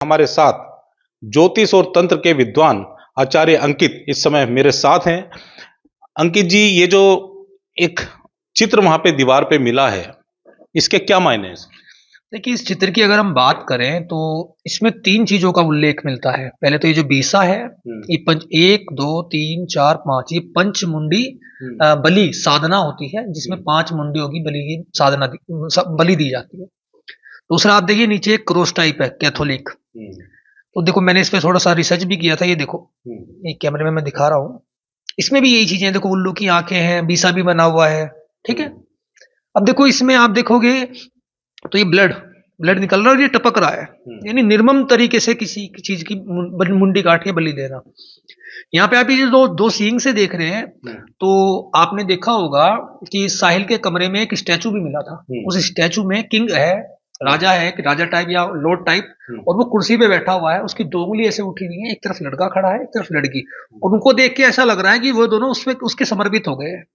हमारे साथ ज्योतिष और तंत्र के विद्वान आचार्य अंकित इस समय मेरे साथ हैं। अंकित जी, ये जो एक चित्र वहां पे दीवार पे मिला है, इसके क्या मायने हैं? देखिए, इस चित्र की अगर हम बात करें तो इसमें 3 चीज़ों का उल्लेख मिलता है। पहले तो ये जो बीसा है, ये 1, 2, 3, 4, 5 ये पंचमुंडी बलि साधना होती है, जिसमें 5 मुंडी होगी, बलि की साधना बलि दी जाती है। दूसरा आप देखिए, नीचे एक क्रॉस टाइप है, कैथोलिक। तो देखो, मैंने इस पे थोड़ा सा रिसर्च भी किया था। ये देखो, ये कैमरे में मैं दिखा रहा हूँ। इसमें भी यही चीजें हैं। देखो, उल्लू की आंखें हैं, बीसा भी बना हुआ है। ठीक है। अब देखो, इसमें आप देखोगे तो ये ब्लड ब्लड निकल रहा है और ये टपक रहा है, यानी निर्मम तरीके से किसी चीज की मुंडी काट के बलि देना। यहाँ पे आप ये दो दो सींग से देख रहे हैं, तो आपने देखा होगा कि साहिल के कमरे में एक स्टैचू भी मिला था। उस स्टैचू में किंग है, राजा है, राजा टाइप या लॉर्ड टाइप, और वो कुर्सी पे बैठा हुआ है। उसकी 2 उंगली ऐसे उठी हुई है, एक तरफ लड़का खड़ा है, एक तरफ लड़की, और उनको देख के ऐसा लग रहा है कि वो दोनों उसके समर्पित हो गए हैं।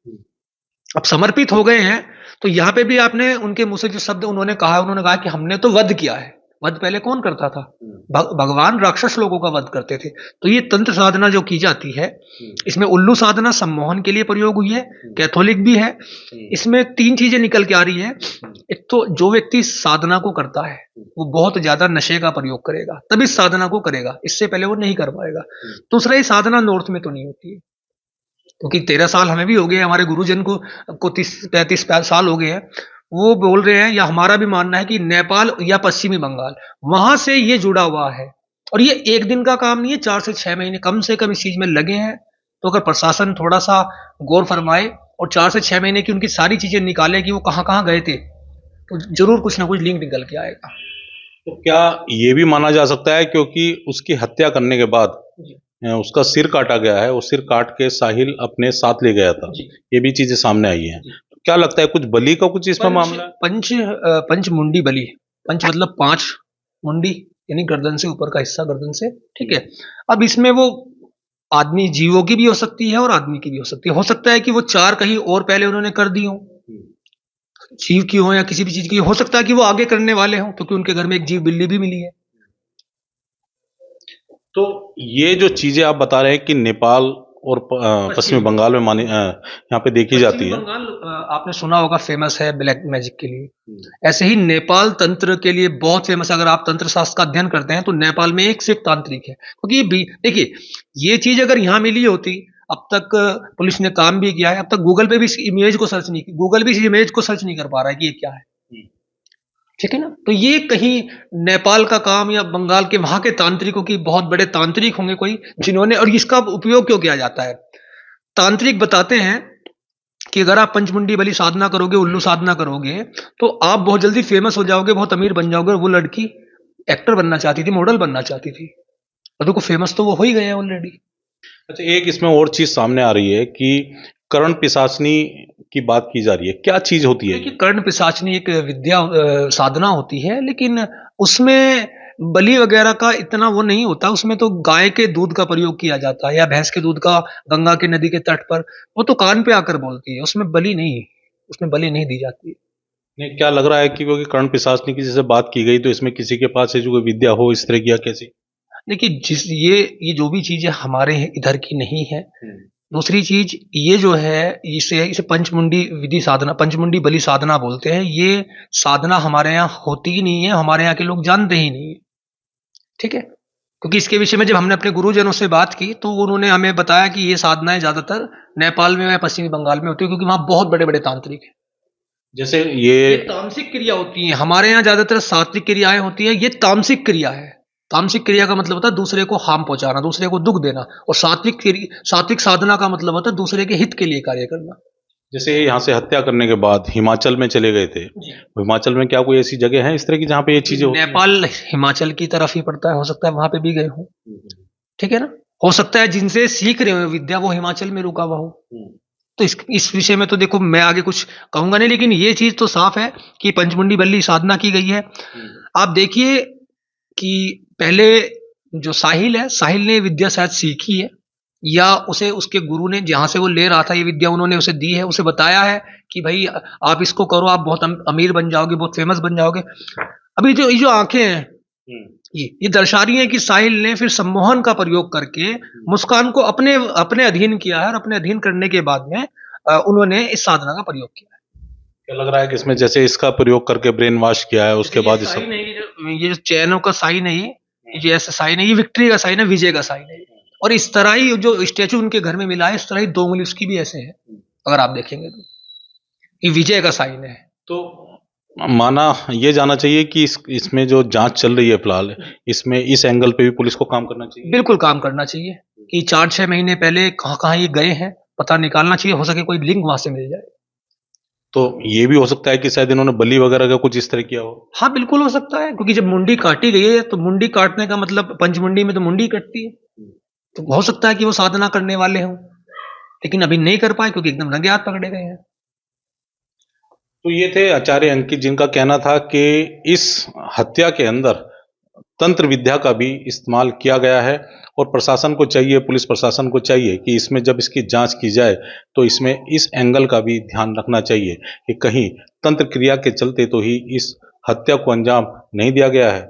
अब समर्पित हो गए हैं तो यहाँ पे भी आपने उनके मुंह से जो शब्द उन्होंने कहा कि हमने तो वध किया है। वध पहले कौन करता था? भगवान राक्षस लोगों का वध करते थे। तो ये तंत्र साधना जो की जाती है, इसमें उल्लू साधना सम्मोहन के लिए प्रयोग हुई है, कैथोलिक भी है। इसमें 3 चीजें निकल के आ रही है। एक तो जो व्यक्ति साधना को करता है वो बहुत ज्यादा नशे का प्रयोग करेगा, तब इस साधना को करेगा, इससे पहले वो नहीं कर पाएगा। दूसरा, ये साधना नॉर्थ में तो नहीं होती है, क्योंकि 13 साल हमें भी हो गए, हमारे गुरुजन को 30-35 साल हो गए हैं। वो बोल रहे हैं, या हमारा भी मानना है कि नेपाल या पश्चिमी बंगाल, वहां से ये जुड़ा हुआ है। और ये एक दिन का काम नहीं है, 4 से 6 महीने कम से कम इस चीज में लगे हैं। तो अगर प्रशासन थोड़ा सा गौर फरमाए और 4 से 6 महीने की उनकी सारी चीजें निकाले कि वो कहां कहां गए थे, तो जरूर कुछ ना कुछ लिंक निकल के आएगा। तो क्या ये भी माना जा सकता है क्योंकि उसकी हत्या करने के बाद उसका सिर काटा गया है, वो सिर काट के साहिल अपने साथ ले गया था, ये भी चीजें सामने आई हैं। तो क्या लगता है, कुछ बलि का कुछ इसमें मामला है? पंच मुंडी बलि, पंच मतलब 5 मुंडी, यानी गर्दन से ऊपर का हिस्सा, गर्दन से। ठीक है। अब इसमें वो आदमी जीवों की भी हो सकती है और आदमी की भी हो सकती है। हो सकता है कि वो 4 कहीं और पहले उन्होंने कर दी हो, जीव की हो या किसी भी चीज की। हो सकता है कि वो आगे करने वाले हों, क्योंकि उनके घर में एक जीव बिल्ली भी मिली है। तो ये जो चीजें आप बता रहे हैं कि नेपाल और पश्चिमी बंगाल में मानी यहाँ पे देखी जाती है। बंगाल आपने सुना होगा, फेमस है ब्लैक मैजिक के लिए। ऐसे ही नेपाल तंत्र के लिए बहुत फेमस है। अगर आप तंत्र शास्त्र का अध्ययन करते हैं तो नेपाल में एक से एक तांत्रिक है। क्योंकि देखिए, ये चीज अगर यहाँ मिली होती, अब तक पुलिस ने काम भी किया है, अब तक गूगल पे भी इस इमेज को सर्च नहीं, गूगल भी इस इमेज को सर्च नहीं कर पा रहा है कि ये क्या है। ठीक है ना। तो ये कहीं नेपाल का काम या बंगाल के वहां के तांत्रिकों की, बहुत बड़े तांत्रिक होंगे कोई, जिन्होंने, और इसका उपयोग क्यों किया जाता है, तांत्रिक बताते हैं कि अगर आप पंचमुंडी बलि साधना करोगे, उल्लू साधना करोगे, तो आप बहुत जल्दी फेमस हो जाओगे, बहुत अमीर बन जाओगे। वो लड़की एक्टर बनना चाहती थी, मॉडल बनना चाहती थी, और देखो फेमस तो वो हो ही गए हैं ऑलरेडी। अच्छा, एक इसमें और चीज सामने आ रही है कि कर्ण पिशाचनी की बात की जा रही है। क्या चीज होती है? कर्ण पिशाचनी एक विद्या साधना होती है, लेकिन उसमें बलि वगैरह का इतना वो नहीं होता। उसमें तो गाय के दूध का प्रयोग किया जाता है, या भैंस के दूध का, गंगा के नदी के तट पर। वो तो कान पे आकर बोलती है, उसमें बलि नहीं, उसमें बलि नहीं दी जाती है। नहीं, क्या लग रहा है कि क्योंकि कर्ण पिशाचनी की जैसे बात की गई, तो इसमें किसी के पास जो कोई विद्या हो इस तरह की, या कैसी? देखिए, ये जो भी चीजें हमारे इधर की नहीं है। दूसरी चीज ये जो है, इसे पंचमुंडी विधि साधना, पंचमुंडी बलि साधना बोलते हैं। ये साधना हमारे यहाँ होती ही नहीं है, हमारे यहाँ के लोग जानते ही नहीं है। ठीक है। क्योंकि इसके विषय में जब हमने अपने गुरुजनों से बात की, तो उन्होंने हमें बताया कि ये साधनाएं ज्यादातर नेपाल में या पश्चिमी बंगाल में होती है, क्योंकि वहां बहुत बड़े बड़े तांत्रिक हैं। जैसे ये तामसिक क्रिया होती है, हमारे यहाँ ज्यादातर सात्विक क्रियाएं होती है, ये तामसिक क्रिया है। तामसिक क्रिया का मतलब होता है दूसरे को हार्म पहुंचाना, दूसरे को दुख देना। और सात्विक साधना का मतलब होता है दूसरे के हित के लिए कार्य करना। जैसे यहाँ से हत्या करने के बाद हिमाचल में चले गए थे, हिमाचल में क्या कोई ऐसी जगह है इस तरह की जहाँ पे ये चीजें? नेपाल हिमाचल की तरफ ही पड़ता है, हो सकता है वहां पे भी गए हो। ठीक है ना। हो सकता है जिनसे सीख रहे हो विद्या वो हिमाचल में रुका हुआ हो। तो इस विषय में तो देखो, मैं आगे कुछ कहूंगा नहीं, लेकिन ये चीज तो साफ है कि पंचमुंडी बल्ली साधना की गई है। आप देखिए कि पहले जो साहिल है, साहिल ने विद्या शायद सीखी है, या उसे उसके गुरु ने, जहां से वो ले रहा था ये विद्या, उन्होंने उसे दी है, उसे बताया है कि भाई आप इसको करो, आप बहुत अमीर बन जाओगे, बहुत फेमस बन जाओगे। अभी जो आंखें हैं, ये दर्शा रही है कि साहिल ने फिर सम्मोहन का प्रयोग करके मुस्कान को अपने अपने अधीन किया है और अपने अधीन करने के बाद में उन्होंने इस साधना का प्रयोग किया है। क्या लग रहा है कि इसमें जैसे इसका प्रयोग करके ब्रेन वॉश किया है उसके बाद साइन है, ये जो चैनों का साइन है, ये ऐसा साइन है, ये विक्ट्री का साइन है, विजय का साइन है। और इस तरह ही जो स्टेचू उनके घर में मिला है, इस तरह ही 2 उंगली उसकी भी ऐसे है, अगर आप देखेंगे तो ये विजय का साइन है। तो माना ये जाना चाहिए कि इसमें जो जांच चल रही है फिलहाल, इसमें इस एंगल पे भी पुलिस को काम करना चाहिए। बिल्कुल काम करना चाहिए कि 4-6 महीने पहले कहाँ ये गए हैं, पता निकालना चाहिए, हो सके कोई लिंक वहां से मिल जाए। तो ये भी हो सकता है कि शायद इन्होंने बलि वगैरह का कुछ इस तरह किया हो। हाँ बिल्कुल हो सकता है, क्योंकि जब मुंडी काटी गई है तो मुंडी काटने का मतलब पंचमुंडी में तो मुंडी कटती है, तो हो सकता है कि वो साधना करने वाले हों, लेकिन अभी नहीं कर पाए क्योंकि एकदम रंगे हाथ पकड़े गए हैं। तो ये थे आचार्य अंकित, जिनका कहना था कि इस हत्या के अंदर तंत्र विद्या का भी इस्तेमाल किया गया है और प्रशासन को चाहिए, पुलिस प्रशासन को चाहिए कि इसमें जब इसकी जांच की जाए तो इसमें इस एंगल का भी ध्यान रखना चाहिए कि कहीं तंत्र क्रिया के चलते तो ही इस हत्या को अंजाम नहीं दिया गया है।